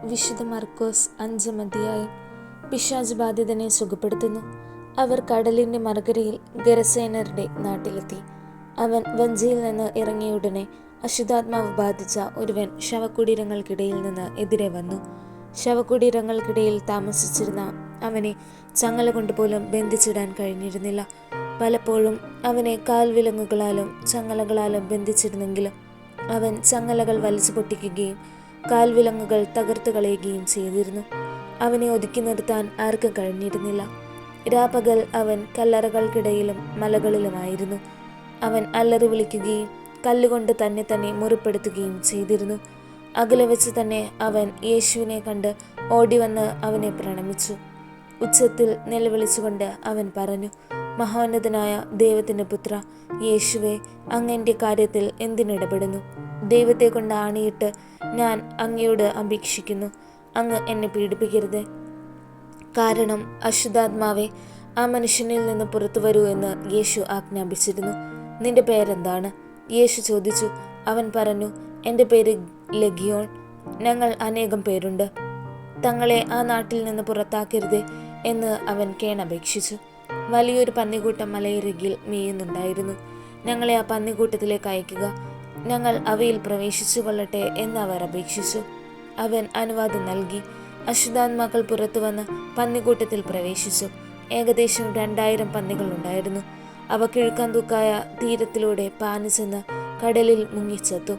വിശുദ്ധ മർക്കോസ് 5-ാം അധ്യായം. പിശാച് ബാധിതനെ സുഖപ്പെടുത്തുന്നു. അവർ കടലിന്റെ മറുകരയിൽ ഗെരസേനരുടെ നാട്ടിലെത്തി. അവൻ വഞ്ചിയിൽ നിന്ന് ഇറങ്ങിയുടനെ അശുദ്ധാത്മാവ് ബാധിച്ച ഒരുവൻ ശവകുടീരങ്ങൾക്കിടയിൽ നിന്ന് എതിരെ വന്നു. ശവകുടീരങ്ങൾക്കിടയിൽ താമസിച്ചിരുന്ന അവനെ ചങ്ങല കൊണ്ടുപോലും ബന്ധിച്ചിടാൻ കഴിഞ്ഞിരുന്നില്ല. പലപ്പോഴും അവനെ കാൽവിലങ്ങുകളാലും ചങ്ങലകളാലും ബന്ധിച്ചിരുന്നെങ്കിലും അവൻ ചങ്ങലകൾ വലിച്ചു പൊട്ടിക്കുകയും കാൽവിലങ്ങുകൾ തകർത്തു കളയുകയും ചെയ്തിരുന്നു. അവനെ ഒതുക്കി നിർത്താൻ ആർക്കും കഴിഞ്ഞിരുന്നില്ല. രാപ്പകൽ അവൻ കല്ലറകൾക്കിടയിലും മലകളിലുമായിരുന്നു. അവൻ അല്ലറി വിളിക്കുകയും കല്ലുകൊണ്ട് തന്നെ മുറിപ്പെടുത്തുകയും ചെയ്തിരുന്നു. അകലെ വെച്ച് തന്നെ അവൻ യേശുവിനെ കണ്ട് ഓടിവന്ന് അവനെ പ്രണമിച്ചു. ഉച്ചത്തിൽ നിലവിളിച്ചുകൊണ്ട് അവൻ പറഞ്ഞു, മഹോന്നതനായ ദൈവത്തിൻ്റെ പുത്ര യേശുവേ, അങ്ങ് എൻ്റെ കാര്യത്തിൽ എന്തിനിടപെടുന്നു? ദൈവത്തെ കൊണ്ട് ആണിയിട്ട് ഞാൻ അങ്ങയോട് അപേക്ഷിക്കുന്നു, അങ്ങ് എന്നെ പീഡിപ്പിക്കരുത്. കാരണം അശുദ്ധാത്മാവെ, ആ മനുഷ്യനിൽ നിന്ന് പുറത്തു വരൂ എന്ന് യേശു ആജ്ഞാപിച്ചിരുന്നു. നിന്റെ പേരെന്താണ്? യേശു ചോദിച്ചു. അവൻ പറഞ്ഞു, എൻ്റെ പേര് ലെഗിയോൺ, ഞങ്ങൾ അനേകം പേരുണ്ട്. തങ്ങളെ ആ നാട്ടിൽ നിന്ന് പുറത്താക്കരുത് എന്ന് അവൻ കേണപേക്ഷിച്ചു. വലിയൊരു പന്നിക്കൂട്ടം മലയരികിൽ മേയുന്നുണ്ടായിരുന്നു. ഞങ്ങളെ ആ പന്നിക്കൂട്ടത്തിലേക്ക് അയക്കുക, ഞങ്ങൾ അവയിൽ പ്രവേശിച്ചു കൊള്ളട്ടെ എന്ന് അവർ അപേക്ഷിച്ചു. അവൻ അനുവാദം നൽകി. അശുദ്ധാത്മാക്കൾ പുറത്തു വന്ന് പന്നിക്കൂട്ടത്തിൽ പ്രവേശിച്ചു. ഏകദേശം 2000 പന്നികൾ ഉണ്ടായിരുന്നു. അവ കിഴുക്കാന്തൂക്കായ തീരത്തിലൂടെ പാഞ്ഞു ചെന്ന് കടലിൽ മുങ്ങിച്ചെത്തു.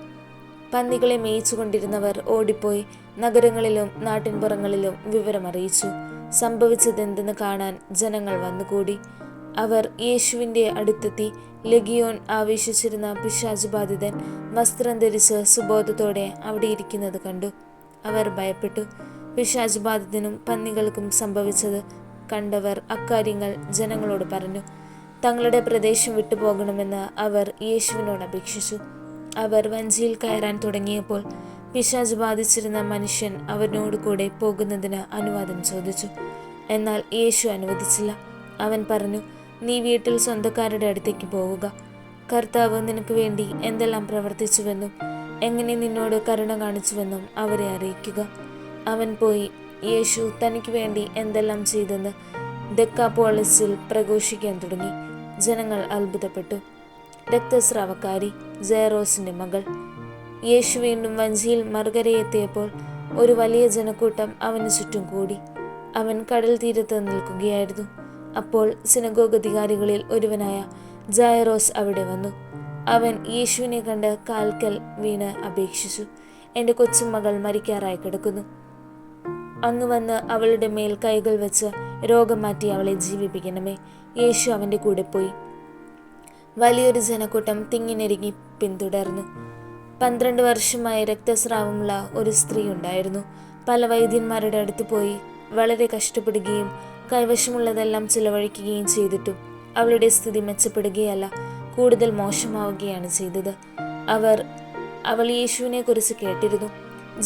പന്നികളെ മേയിച്ചു കൊണ്ടിരുന്നവർ ഓടിപ്പോയി നഗരങ്ങളിലും നാട്ടിൻപുറങ്ങളിലും വിവരമറിയിച്ചു. സംഭവിച്ചതെന്തെന്ന് കാണാൻ ജനങ്ങൾ വന്നുകൂടി. അവർ യേശുവിൻ്റെ അടുത്തെത്തി ലെഗിയോൺ ആവേശിച്ചിരുന്ന പിശാച് ബാധിതൻ വസ്ത്രം ധരിച്ച് സുബോധത്തോടെ അവിടെ ഇരിക്കുന്നത് കണ്ടു. അവർ ഭയപ്പെട്ടു. പിശാച് ബാധിതനും പന്നികൾക്കും സംഭവിച്ചത് കണ്ടവർ അക്കാര്യങ്ങൾ ജനങ്ങളോട് പറഞ്ഞു. തങ്ങളുടെ പ്രദേശം വിട്ടുപോകണമെന്ന് അവർ യേശുവിനോട് അപേക്ഷിച്ചു. അവർ വഞ്ചിയിൽ കയറാൻ തുടങ്ങിയപ്പോൾ പിശാച് ബാധിച്ചിരുന്ന മനുഷ്യൻ അവനോട് കൂടെ പോകുന്നതിന് അനുവാദം ചോദിച്ചു. എന്നാൽ യേശു അനുവദിച്ചില്ല. അവൻ പറഞ്ഞു, നീ വീട്ടിൽ സ്വന്തക്കാരുടെ അടുത്തേക്ക് പോവുക. കർത്താവ് നിനക്ക് വേണ്ടി എന്തെല്ലാം പ്രവർത്തിച്ചുവെന്നും എങ്ങനെ നിന്നോട് കരുണ കാണിച്ചുവെന്നും അവരെ അറിയിക്കുക. അവൻ പോയി യേശു തനിക്ക് വേണ്ടി എന്തെല്ലാം ചെയ്തെന്ന് ദെക്കാപോളിസിൽ പ്രഘോഷിക്കാൻ തുടങ്ങി. ജനങ്ങൾ അത്ഭുതപ്പെട്ടു. രക്തസ്രാവക്കാരി ജയറോസിൻ്റെ മകൾ. യേശു വീണ്ടും വഞ്ചിയിൽ മറുകരയെത്തിയപ്പോൾ ഒരു വലിയ ജനക്കൂട്ടം അവന് ചുറ്റും കൂടി. അവൻ കടൽ തീരത്ത് നിൽക്കുകയായിരുന്നു. അപ്പോൾ സിനഗോഗ് അധികാരികളിൽ ഒരുവനായ ജയറോസ് അവിടെ വന്നു. അവൻ യേശുവിനെ കണ്ട് കാൽക്കൽ വീണ് അപേക്ഷിച്ചു, എൻ്റെ കൊച്ചുമകൾ മരിക്കാറായി കിടക്കുന്നു. അങ്ങ് വന്ന് അവളുടെ മേൽ കൈകൾ വെച്ച് രോഗം മാറ്റി അവളെ ജീവിപ്പിക്കണമേ. യേശു അവൻ്റെ കൂടെ പോയി. വലിയൊരു ജനക്കൂട്ടം തിങ്ങിനെരുങ്ങി പിന്തുടർന്നു. 12 വർഷമായി രക്തസ്രാവമുള്ള ഒരു സ്ത്രീ ഉണ്ടായിരുന്നു. പല വൈദ്യന്മാരുടെ അടുത്ത് പോയി വളരെ കഷ്ടപ്പെടുകയും കൈവശമുള്ളതെല്ലാം ചിലവഴിക്കുകയും ചെയ്തിട്ടും അവളുടെ സ്ഥിതി മെച്ചപ്പെടുകയല്ല, കൂടുതൽ മോശമാവുകയാണ് ചെയ്തത്. അവൾ യേശുവിനെ കുറിച്ച് കേട്ടിരുന്നു.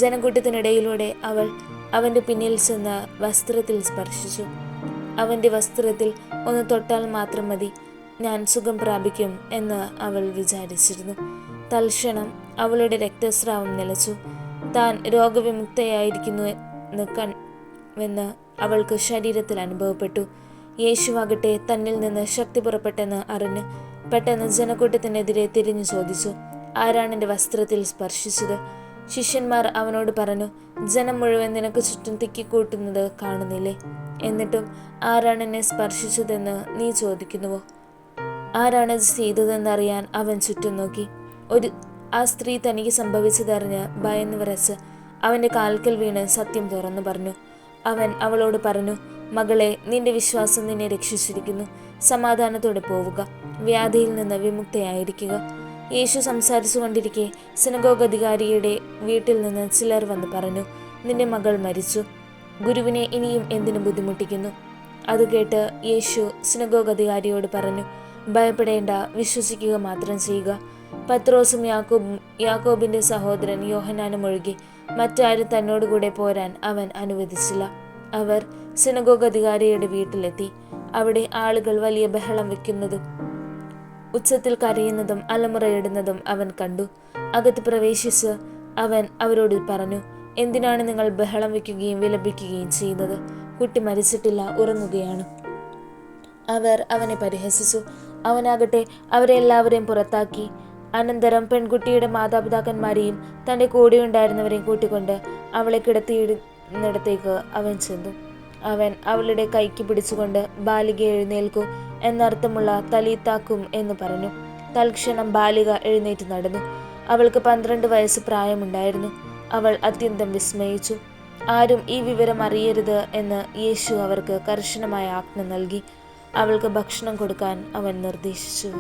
ജനക്കൂട്ടത്തിനിടയിലൂടെ അവൾ അവൻ്റെ പിന്നിൽ ചെന്ന് വസ്ത്രത്തിൽ സ്പർശിച്ചു. അവൻ്റെ വസ്ത്രത്തിൽ ഒന്ന് തൊട്ടാൽ മാത്രം മതി, ഞാൻ സുഖം പ്രാപിക്കും എന്ന് അവൾ വിചാരിച്ചിരുന്നു. തൽക്ഷണം അവളുടെ രക്തസ്രാവം നിലച്ചു. താൻ രോഗവിമുക്തയായിരിക്കുന്നുവെന്ന് അവൾക്ക് ശരീരത്തിൽ അനുഭവപ്പെട്ടു. യേശുവാകട്ടെ തന്നിൽ നിന്ന് ശക്തി പുറപ്പെട്ടെന്ന് അറിഞ്ഞ് പെട്ടെന്ന് ജനക്കൂട്ടത്തിനെതിരെ തിരിഞ്ഞു ചോദിച്ചു, ആരാണ് എൻ്റെ വസ്ത്രത്തിൽ സ്പർശിച്ചത്? ശിഷ്യന്മാർ അവനോട് പറഞ്ഞു, ജനം മുഴുവൻ നിനക്ക് ചുറ്റും തിക്കിക്കൂട്ടുന്നത് കാണുന്നില്ലേ? എന്നിട്ടും ആരാണ് എന്നെ സ്പർശിച്ചതെന്ന് നീ ചോദിക്കുന്നുവോ? ആരാണത് ചെയ്തതെന്നറിയാൻ അവൻ ചുറ്റും നോക്കി. ആ സ്ത്രീ തനിക്ക് സംഭവിച്ചതറിഞ്ഞ് ഭയന്ന് വിറച്ച് അവൻ്റെ കാൽക്കൽ വീണ് സത്യം തുറന്നു പറഞ്ഞു. അവൻ അവളോട് പറഞ്ഞു, മകളെ, നിന്റെ വിശ്വാസം നിന്നെ രക്ഷിച്ചിരിക്കുന്നു. സമാധാനത്തോടെ പോവുക, വ്യാധിയിൽ നിന്ന് വിമുക്തയായിരിക്കുക. യേശു സംസാരിച്ചു കൊണ്ടിരിക്കെ സിനഗോഗ് അധികാരിയുടെ വീട്ടിൽ നിന്ന് ചിലർ വന്ന് പറഞ്ഞു, നിന്റെ മകൾ മരിച്ചു. ഗുരുവിനെ ഇനിയും എന്തിനു ബുദ്ധിമുട്ടിക്കുന്നു? അത് കേട്ട് യേശു സിനഗോഗ് അധികാരിയോട് പറഞ്ഞു, ഭയപ്പെടേണ്ട, വിശ്വസിക്കുക മാത്രം ചെയ്യുക. പത്രോസും യാക്കോബിൻ്റെ സഹോദരൻ യോഹന്നാനും ഒഴികെ മറ്റാരും തന്നോടുകൂടെ പോരാൻ അവൻ അനുവദിച്ചില്ല. അവർ സിനഗോഗ് അധികാരിയുടെ വീട്ടിലെത്തി. അവിടെ ആളുകൾ വലിയ ബഹളം വയ്ക്കുന്നതും ഉച്ചത്തിൽ കരയുന്നതും അലമുറയിടുന്നതും അവൻ കണ്ടു. അകത്ത് പ്രവേശിച്ച് അവൻ അവരോട് പറഞ്ഞു, എന്തിനാണ് നിങ്ങൾ ബഹളം വയ്ക്കുകയും വിലപിക്കുകയും ചെയ്യുന്നത്? കുട്ടി മരിച്ചിട്ടില്ല, ഉറങ്ങുകയാണ്. അവർ അവനെ പരിഹസിച്ചു. അവനാകട്ടെ അവരെ എല്ലാവരെയും പുറത്താക്കി. അനന്തരം പെൺകുട്ടിയുടെ മാതാപിതാക്കന്മാരെയും തൻ്റെ കൂടെയുണ്ടായിരുന്നവരെയും കൂട്ടിക്കൊണ്ട് അവളെ കിടത്തിയിടുന്നിടത്തേക്ക് അവൻ ചെന്നു. അവൻ അവളുടെ കൈക്ക് പിടിച്ചുകൊണ്ട്, ബാലിക എഴുന്നേൽക്കൂ എന്നർത്ഥമുള്ള തലീത്താക്കും എന്ന് പറഞ്ഞു. തൽക്ഷണം ബാലിക എഴുന്നേറ്റ് നടന്നു. അവൾക്ക് 12 വയസ്സ് പ്രായമുണ്ടായിരുന്നു. അവൾ അത്യന്തം വിസ്മയിച്ചു. ആരും ഈ വിവരം അറിയരുത് എന്ന് യേശു അവർക്ക് കർശനമായ ആജ്ഞ നൽകി. അവൾക്ക് ഭക്ഷണം കൊടുക്കാൻ അവൻ നിർദ്ദേശിച്ചു.